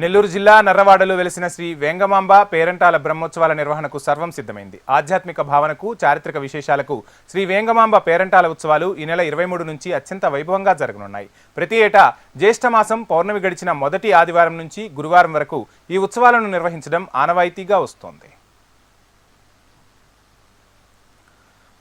నెల్లూరు జిల్లా నర్రవాడలో వెలిసిన శ్రీ వేంగమాంబ పేరంటాల బ్రహ్మోత్సవాల నిర్వహణకు సర్వం సిద్ధమైంది. ఆధ్యాత్మిక భావనకు, చారిత్రక విశేషాలకు శ్రీ వేంగమాంబ పేరంటాల ఉత్సవాలు ఈ నెల 23 నుంచి అత్యంత వైభవంగా జరగనున్నాయి. ప్రతి ఏటా జ్యేష్ఠమాసం పౌర్ణమి గడిచిన మొదటి ఆదివారం నుంచి గురువారం వరకు ఈ ఉత్సవాలను నిర్వహించడం ఆనవాయితీగా వస్తోంది.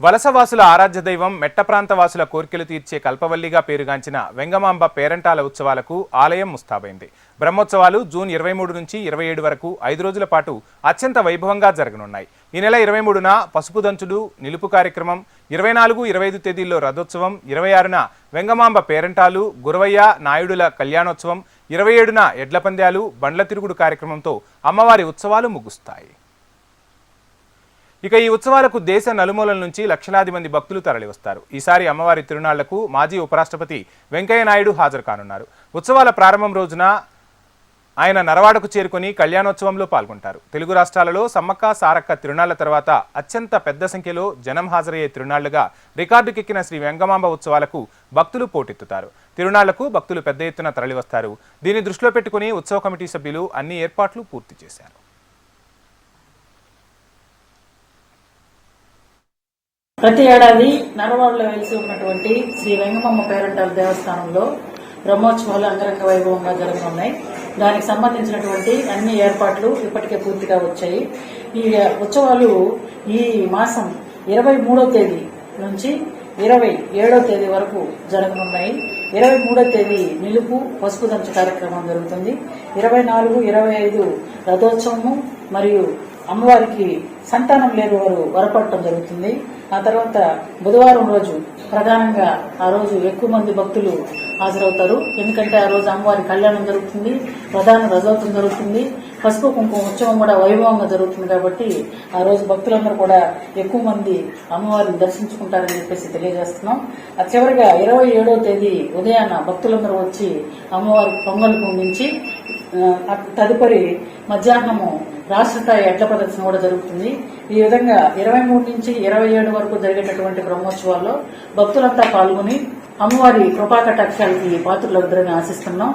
వలసవాసుల ఆరాధ్య దైవం మెట్ట ప్రాంత వాసుల కోర్కెలు తీర్చే కల్పవల్లిగా పేరుగాంచిన వెంగమాంబ పేరంటాల ఉత్సవాలకు ఆలయం ముస్తాబైంది. బ్రహ్మోత్సవాలు జూన్ 23 నుంచి 27 వరకు 5 రోజుల పాటు అత్యంత వైభవంగా జరగనున్నాయి. ఈ నెల 23న పసుపు దంచుడు నిలుపు కార్యక్రమం, 24, 25 తేదీల్లో రథోత్సవం, 26న వెంగమాంబ పేరంటాలు, గురవయ్య నాయుడుల కళ్యాణోత్సవం, 27న ఎడ్ల పందాలు, బండ్ల తిరుగుడు కార్యక్రమంతో అమ్మవారి ఉత్సవాలు ముగుస్తాయి. ఇక ఈ ఉత్సవాలకు దేశ నలుమూలల నుంచి లక్షలాది మంది భక్తులు తరలివస్తారు. ఈసారి అమ్మవారి తిరునాళ్లకు మాజీ ఉపరాష్ట్రపతి వెంకయ్య నాయుడు హాజరు కానున్నారు. ఉత్సవాల ప్రారంభం రోజున ఆయన నరవాడకు చేరుకుని కళ్యాణోత్సవంలో పాల్గొంటారు. తెలుగు రాష్ట్రాలలో సమ్మక్క సారక్క తిరునాళ్ల తర్వాత అత్యంత పెద్ద సంఖ్యలో జనం హాజరయ్యే తిరునాళ్లుగా రికార్డుకెక్కిన శ్రీ వెంగమాంబ ఉత్సవాలకు భక్తులు పోటెత్తుతారు. తిరునాళ్లకు భక్తులు పెద్ద ఎత్తున తరలివస్తారు. దీన్ని దృష్టిలో పెట్టుకుని ఉత్సవ కమిటీ సభ్యులు అన్ని ఏర్పాట్లు పూర్తి చేశారు. ప్రతి ఏడాది నరవాడలో వెలిసి ఉన్నటువంటి శ్రీ వెంగమాంబ పేరంటాల దేవస్థానంలో బ్రహ్మోత్సవాలు అంగరంగ వైభవంగా జరగనున్నాయి. దానికి సంబంధించినటువంటి అన్ని ఏర్పాట్లు ఇప్పటికే పూర్తిగా వచ్చాయి. ఈ ఉత్సవాలు ఈ మాసం 23వ తేదీ నుంచి 27వ తేదీ వరకు జరగనున్నాయి. 23వ తేదీ నిలుపు పసుపు దంచు కార్యక్రమం జరుగుతుంది. 24, 25 రథోత్సవము మరియు అమ్మవారికి సంతానం లేని వారు వరపడటం జరుగుతుంది. ఆ తర్వాత బుధవారం రోజు ప్రధానంగా ఆ రోజు ఎక్కువ మంది భక్తులు హాజరవుతారు. ఎందుకంటే ఆ రోజు అమ్మవారి కళ్యాణం జరుగుతుంది, ప్రధాన రథోత్సవం జరుగుతుంది, పసుపు కుంకుమ ఉత్సవం కూడా వైభవంగా జరుగుతుంది. కాబట్టి ఆ రోజు భక్తులందరూ కూడా ఎక్కువ మంది అమ్మవారిని దర్శించుకుంటారని చెప్పేసి తెలియజేస్తున్నాం. ఆ చివరిగా 27వ తేదీ ఉదయాన్న భక్తులందరూ వచ్చి అమ్మవారికి పొంగల్ పొంగించి తదుపరి మధ్యాహ్నము రాష్ట్రస్థాయి ఎడ్ల ప్రదర్శన కూడా జరుగుతుంది. ఈ విధంగా 23 నుంచి 27 వరకు జరిగేటటువంటి బ్రహ్మోత్సవాల్లో భక్తులంతా పాల్గొని అమ్మవారి కృపా కటాక్షాలకి పాత్రలు వద్దరని ఆశిస్తున్నాం.